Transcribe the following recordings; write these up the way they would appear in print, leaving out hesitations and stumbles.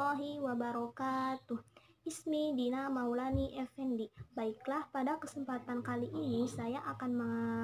warahmatullahi wabarakatuh. Ismi Dina Maulani Effendi. Baiklah, pada kesempatan kali ini saya akan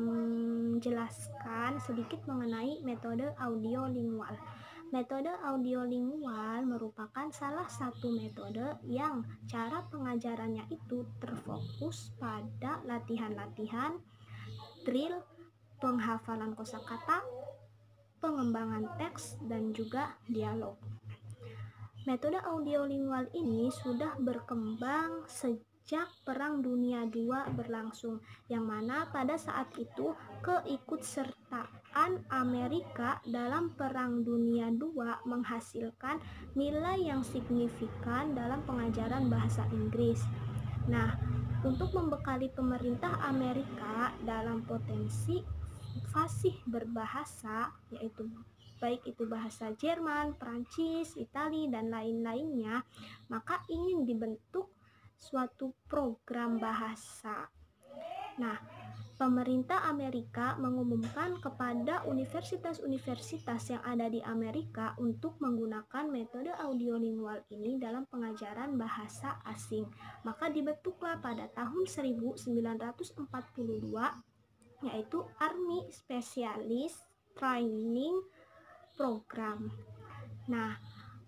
menjelaskan sedikit mengenai metode audiolingual. Metode audiolingual merupakan salah satu metode yang cara pengajarannya itu terfokus pada latihan-latihan, drill, penghafalan kosakata, pengembangan teks, dan juga dialog. Metode audiolingual ini sudah berkembang sejak Perang Dunia II berlangsung, yang mana pada saat itu keikutsertaan Amerika dalam Perang Dunia II menghasilkan nilai yang signifikan dalam pengajaran bahasa Inggris. Nah, untuk membekali pemerintah Amerika dalam potensi fasih berbahasa, yaitu baik itu bahasa Jerman, Prancis, Itali, dan lain-lainnya, maka ingin dibentuk suatu program bahasa. Nah, pemerintah Amerika mengumumkan kepada universitas-universitas yang ada di Amerika untuk menggunakan metode audiolingual ini dalam pengajaran bahasa asing. Maka dibentuklah pada tahun 1942 yaitu Army Specialist Training Program. Nah,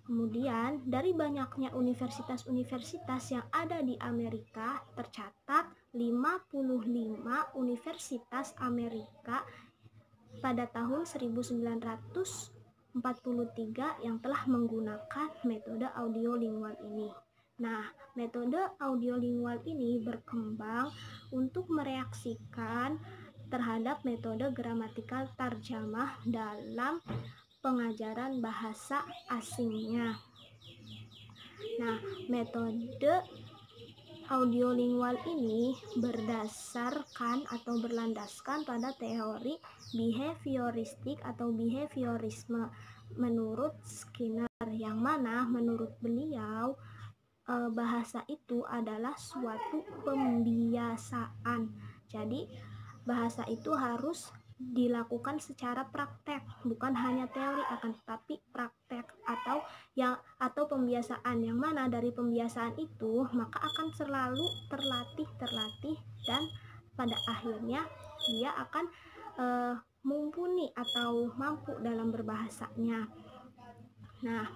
kemudian dari banyaknya universitas-universitas yang ada di Amerika, tercatat 55 universitas Amerika pada tahun 1943 yang telah menggunakan metode audiolingual ini. Nah, metode audiolingual ini berkembang untuk mereaksikan terhadap metode gramatikal tarjamah dalam pengajaran bahasa asingnya. Nah, metode audiolingual ini berdasarkan atau berlandaskan pada teori behavioristik atau behaviorisme menurut Skinner, yang mana menurut beliau bahasa itu adalah suatu pembiasaan. Jadi bahasa itu harus dilakukan secara praktek, bukan hanya teori, akan tetapi praktek atau pembiasaan, yang mana dari pembiasaan itu maka akan selalu terlatih dan pada akhirnya dia akan mumpuni atau mampu dalam berbahasanya. Nah,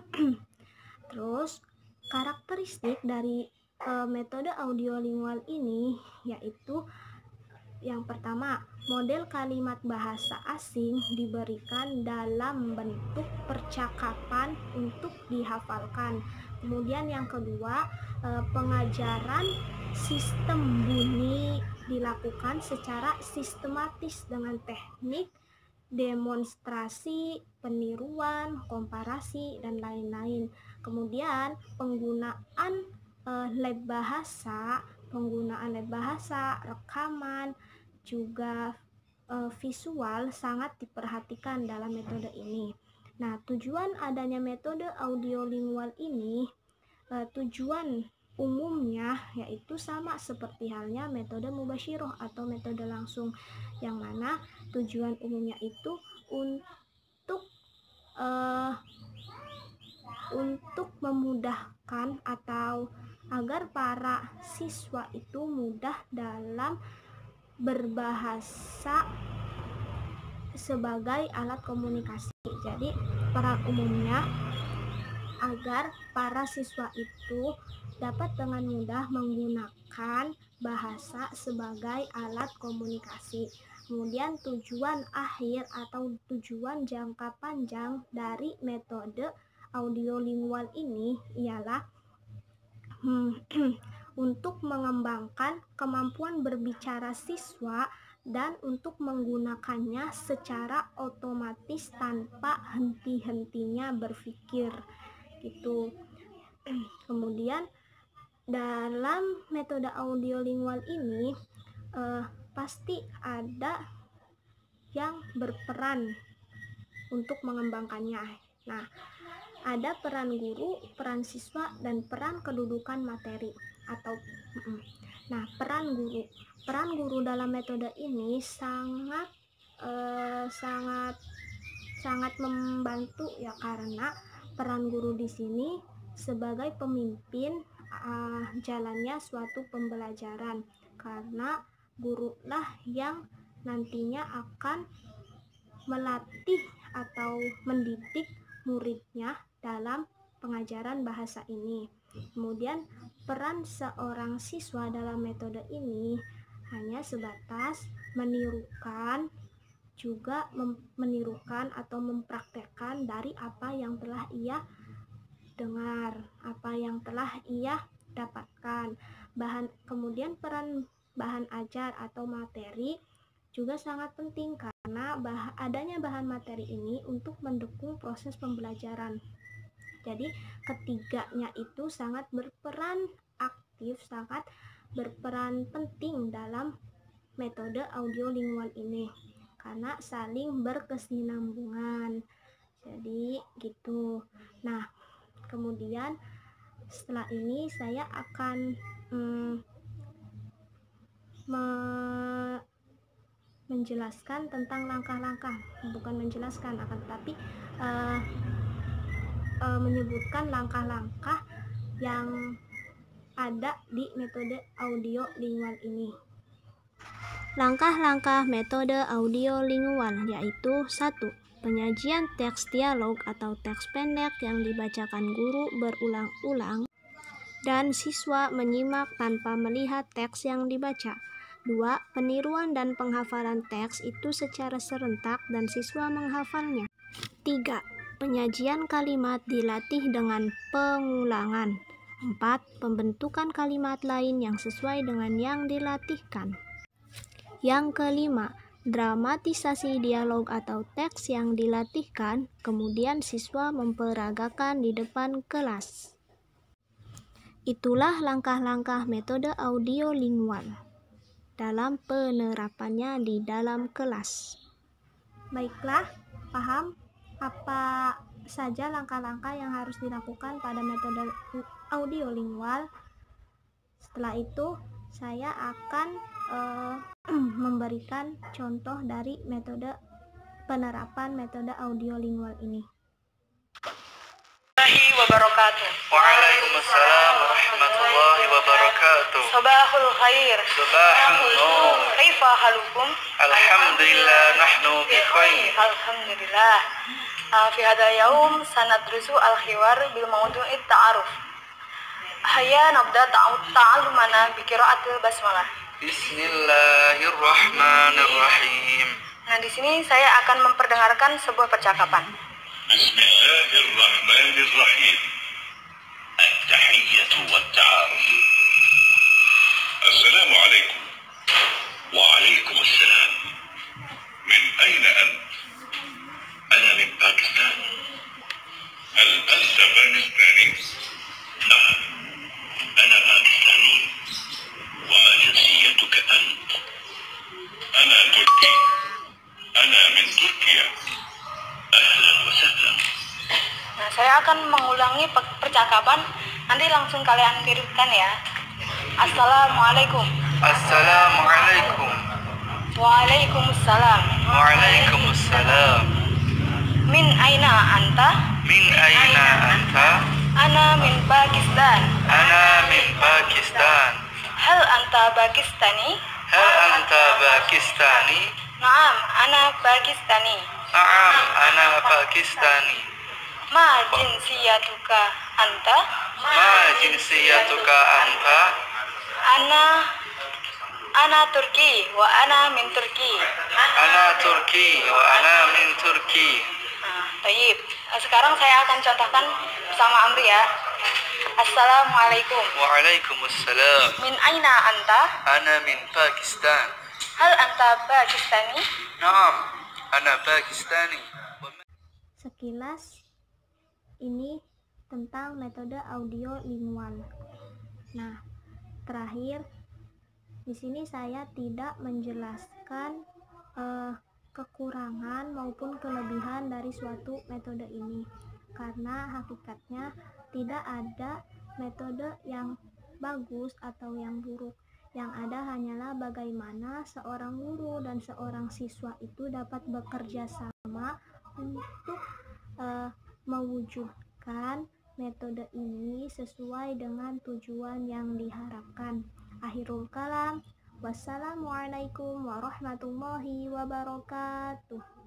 terus karakteristik dari metode audiolingual ini yaitu yang pertama, model kalimat bahasa asing diberikan dalam bentuk percakapan untuk dihafalkan. Kemudian yang kedua, pengajaran sistem bunyi dilakukan secara sistematis dengan teknik demonstrasi, peniruan, komparasi, dan lain-lain. Kemudian penggunaan lab bahasa, rekaman, juga visual sangat diperhatikan dalam metode ini. Nah, tujuan adanya metode audiolingual ini, tujuan umumnya yaitu sama seperti halnya metode mubasyiroh atau metode langsung, yang mana tujuan umumnya itu untuk memudahkan atau agar para siswa itu mudah dalam berbahasa sebagai alat komunikasi. Jadi peran umumnya agar para siswa itu dapat dengan mudah menggunakan bahasa sebagai alat komunikasi. Kemudian tujuan akhir atau tujuan jangka panjang dari metode audiolingual ini ialah untuk mengembangkan kemampuan berbicara siswa dan untuk menggunakannya secara otomatis tanpa henti-hentinya berpikir gitu. Kemudian dalam metode audiolingual ini pasti ada yang berperan untuk mengembangkannya. Nah, ada peran guru, peran siswa, dan peran kedudukan materi atau peran guru dalam metode ini sangat membantu ya, karena peran guru di sini sebagai pemimpin jalannya suatu pembelajaran, karena gurulah yang nantinya akan melatih atau mendidik muridnya dalam pengajaran bahasa ini. Kemudian peran seorang siswa dalam metode ini hanya sebatas menirukan, juga menirukan atau mempraktekkan dari apa yang telah ia dengar, apa yang telah ia dapatkan. Kemudian peran bahan ajar atau materi juga sangat penting, karena adanya bahan materi ini untuk mendukung proses pembelajaran. Jadi ketiganya itu sangat berperan aktif, sangat berperan penting dalam metode audiolingual ini, karena saling berkesinambungan. Jadi gitu. Nah, kemudian setelah ini saya akan menjelaskan tentang langkah-langkah, bukan menjelaskan, akan tetapi menyebutkan langkah-langkah yang ada di metode audiolingual ini. Langkah-langkah metode audiolingual yaitu 1. Penyajian teks dialog atau teks pendek yang dibacakan guru berulang-ulang dan siswa menyimak tanpa melihat teks yang dibaca. 2. Peniruan dan penghafalan teks itu secara serentak dan siswa menghafalnya. 3. Penyajian kalimat dilatih dengan pengulangan. 4. Pembentukan kalimat lain yang sesuai dengan yang dilatihkan. Yang kelima, dramatisasi dialog atau teks yang dilatihkan, kemudian siswa memperagakan di depan kelas. Itulah langkah-langkah metode audiolingual dalam penerapannya di dalam kelas. Baiklah, paham apa saja langkah-langkah yang harus dilakukan pada metode audiolingual? Setelah itu, saya akan memberikan contoh dari penerapan metode audiolingual ini. Wabarakatuh. Waalaikumsalam warahmatullahi wabarakatuh. Sabahul khair. Sabahul nur. Kaifa halukum? Alhamdulillah nahnu bi khair. Alhamdulillah. Fi hadha yaum sanadrusu al-hiwar bil mawdu'i ta'aruf. Hayya nabda ta'allumana bi qira'atil basmalah. Bismillahirrahmanirrahim. Nah, di sini saya akan memperdengarkan sebuah percakapan. Bismillahirrahmanirrahim. At-tahiyyatu wat-ta'aruf. Assalamu alaikum. Wa alaikumussalam. Min ayna ant? Ana min Pakistan. Hal anta Pakistani? Na'am. Ana Pakistani. Wa ma jinsiyatuka ant? Ana Turki. Ana min Turkiya. Ahlan wa sahlan. Nah, saya akan mengulangi percakapan, nanti langsung kalian tirukan ya. Assalamualaikum. Assalamualaikum. Waalaikumsalam. Waalaikumsalam. Min aina anta? Min aina anta? Ana min Pakistan. Ana min Pakistan. Hal anta Pakistani? Hal anta Pakistani? Naam, ana Pakistani. Naam, ana Pakistani. Ma jinsiyatuka anta? Ma jinsiyatuka anta? Ana Turki wa ana min Turki. Ana Turki wa ana min Turki. Baik. Sekarang saya akan contohkan bersama Amri ya. Assalamualaikum. Waalaikumsalam. Min aina anta? Ana min Pakistan. Hal anta Pakistani? Naam, ana Pakistani. Sekilas ini tentang metode audiolingual. Nah, terakhir di sini saya tidak menjelaskan kekurangan maupun kelebihan dari suatu metode ini, karena hakikatnya tidak ada metode yang bagus atau yang buruk. Yang ada hanyalah bagaimana seorang guru dan seorang siswa itu dapat bekerja sama untuk mewujudkan metode ini sesuai dengan tujuan yang diharapkan. Akhirul kalam, wassalamualaikum warahmatullahi wabarakatuh.